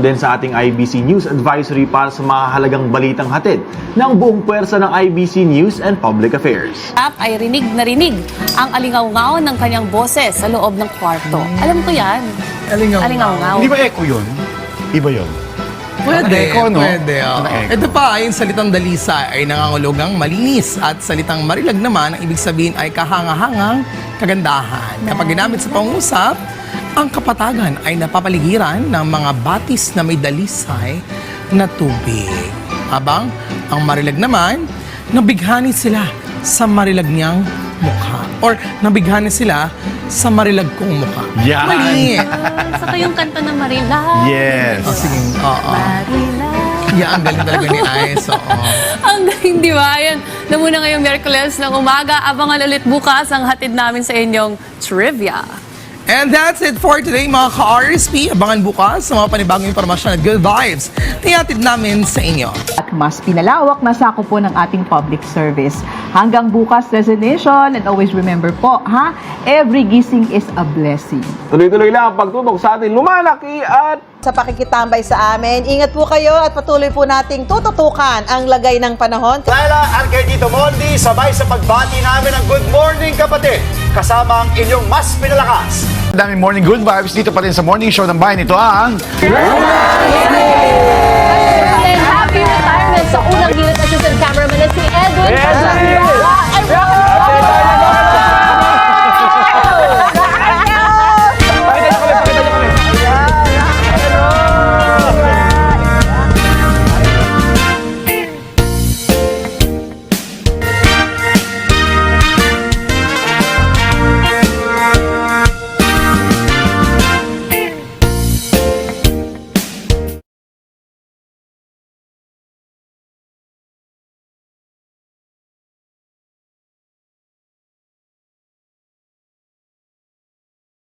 Din sa ating IBC News Advisory para sa mahalagang balitang hatid ng buong puwersa ng IBC News and Public Affairs. Ay rinig na rinig ang alingaw-ngaw ng kanyang boses sa loob ng kwarto. Alam ko yan. Alingaw-ngaw. Hindi ba echo yun? Iba yun. Pwede, Echo, no? pwede. Oo. Echo. Ito pa, yung salitang dalisa ay nangangulugang malinis at salitang marilag naman, ang ibig sabihin ay kahanga-hangang kagandahan. Kapag ginamit sa pangusap, ang kapatagan ay napapaligiran ng mga batis na may dalisay na tubig. Habang ang marilag naman, nabighani sila sa marilag niyang mukha. Or nabighani sila sa marilag kong mukha. Yan. Mali. Saka yung kanta ng Marilag. Yes. Oh, sige. Oo. Marilag. Yeah, ang galing talaga ni Ice. Oo. Ang galing, di ba? Yan. Na muna ngayong Miyerkules ng umaga. Abangan ulit bukas ang hatid namin sa inyong trivia. And that's it for today, mga ka-RSP. Abangan bukas sa mga panibagong impormasyon at good vibes na ihatid namin sa inyo. At mas pinalawak na sakop po ng ating public service. Hanggang bukas, resignation, and always remember po, ha? Every gising is a blessing. Tuloy-tuloy lang ang pagtutok sa ating lumalaki at sa pakikitambay sa amin. Ingat po kayo at patuloy po nating tututukan ang lagay ng panahon. Laila at kay Tito Mondi, sabay sa pagbati namin ng good morning kapatid. Kasama ang inyong mas pinalakas. Daming morning good vibes dito pa rin sa morning show ng bayan. Ito ang